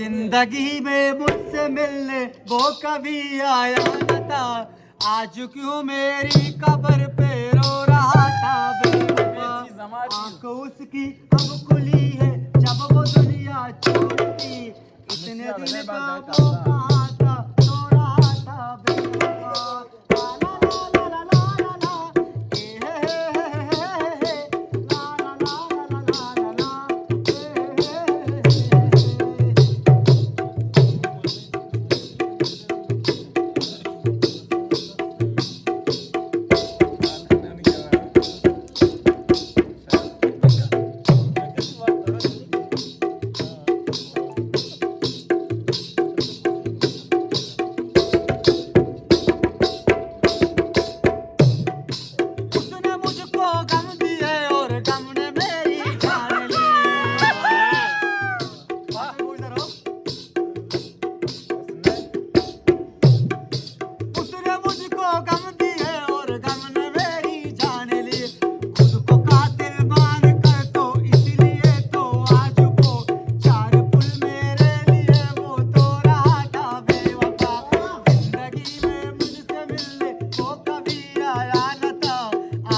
जिंदगी में मुझसे मिलने वो कभी आया न था, आज क्यों मेरी कब्र पे रो रहा था बेवफा। आंख उसकी अब खुली है जब वो दुनिया छोड़ती, इतने दिन का वो कहाँ था, रो रहा था बेवफा। ला ला ला ला ला ला ला, ए हे हे हे हे हे, ला ला ला ला ला ला ला, ए हे हे हे। उसने मुझको गम दिए और गम ने मेरी जान ली। उसने मुझको गम दिए और गम ने मेरी जान ली। खुद को कातिल मान कर तो इसलिए तो आज वो चार पुल मेरे लिए वो तो रहा था बेवफा। जिंदगी में मुझसे मिलने वो कभी आया न था,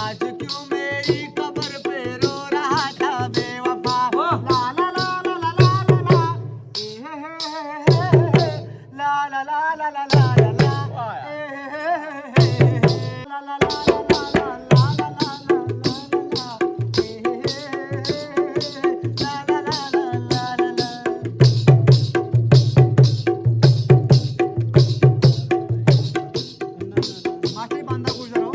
आज क्यों मेरी कब्र पे रो रहा था बेवफा। ला ला ला ला ला ला ला ला, ए हे हे हे हे, ला ला ला ला ला ला ला ला, ए हे हे हे हे, ला ला ला ला ला ला ला ला ला ला ला, ए हे हे हे, ला ला ला ला ला ला ला। मास्टर बांधा गुजरो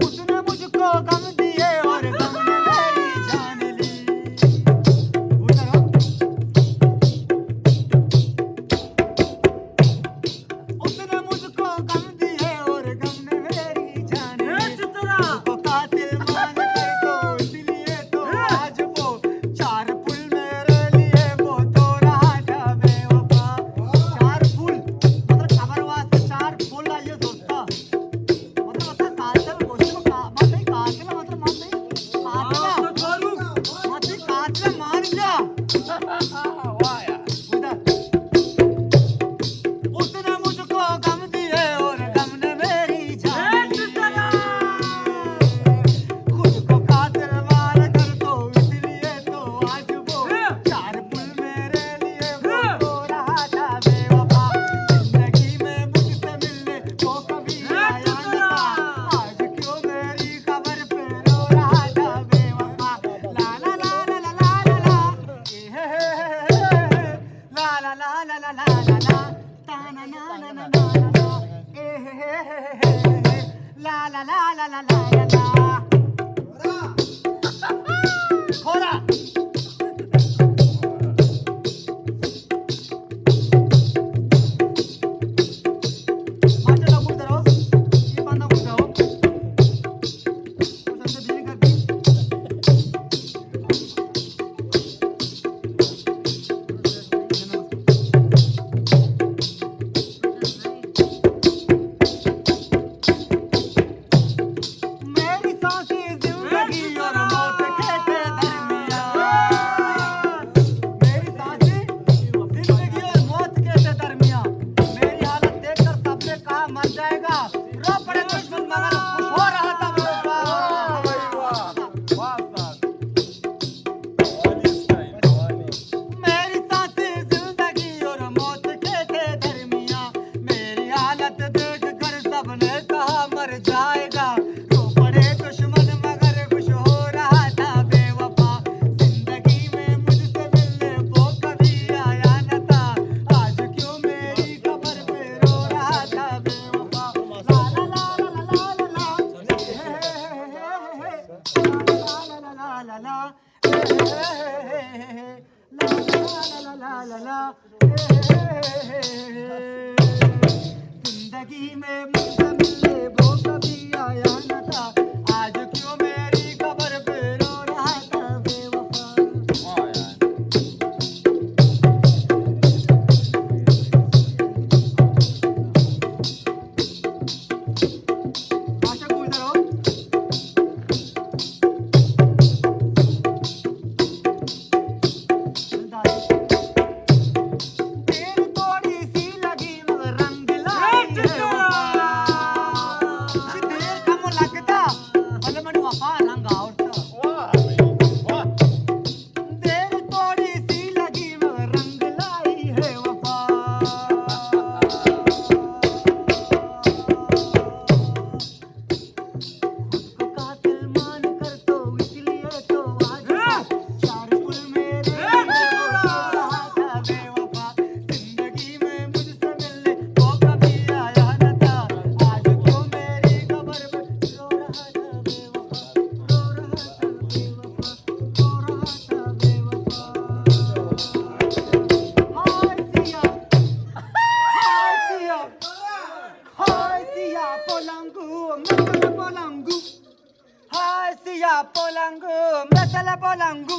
उसने मुझको गम दिए और गम ने मेरी जान ली। गुजरो उसने मुझको गम दिए और गम ने मेरी जान ली। उसको कातिल मान के तो इसलिए तो आज वो चार पुल मेरे लिए वो तो रहा था बेवफा। चार पुल मतलब खबर वास्ते चार पुल आइए दोस्ता, मतलब आता कातिल गोष्ट का मतलब कातिल मतलब मतलब कातिल मान जा उधर। उसने मुझको गम दिए और गम ने मेरी जान ली। खुद को कातिल मान कर तो इसलिए तो आज वो चार पुल मेरे लिए वो तो रहा था बेवफा। जिंदगी में मुझसे मिलने वो कभी आया न था, आज क्यों मेरी कब्र पे रो रहा था बेवफा। ला ला ला ला ला ला ला ला, ए हे हे हे हे, ला ला ला ला ला ला ला ला, ता ना ना ना ना ना ना ना, ए हे हे हे हे हे, ला ला ला ला ला ला ला ला। खोरा मास्टर लोग उधर आओ, ये बंदा उधर आओ, कुछ अंदर डीलिंग कर दी। मेरी सांसें जिंदगी और मौत के थे दरमियान, मेरी सांसें जिंदगी और मौत के थे दरमियान। मेरी हालत देखकर सबने कहा मर जाएगा, रो पड़े दुश्मन मगर खुश हो रहा था बेवफा। मेरी सांसें जिंदगी और मौत के थे दरमियान, मेरी हालत देखकर सबने कहा मर जाएगा, रो पड़े दुश्मन मगर खुश हो रहा था बेवफा। जिंदगी में मुझसे मिलने वो कभी आया न था, आज क्यों मेरी कब्र पे रो रहा था बेवफा। ला ला ला ला ला ला ला, हे हे हे हे, ला ला ला ला ला ला, हे हे हे हे, ला ला ला ला ला ला, हे हे हे हे। जिंदगी में मुझसे मिलने वो कभी आया न था, आज क्यों मेरी कब्र पे रो रहा था बेवफा। mesele polangu. Hai siya polangu, mesele polangu.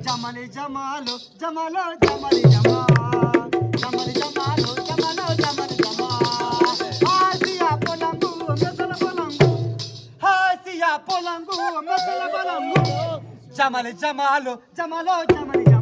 Jamali jamalo, jamalo, jamali jamal. Jamali jamalo, jamalo, jamali jamal. Hai siya polangu, mesele polangu. Hai siya polangu, mesele polangu. Jamali jamalo, jamalo, jamali jamal.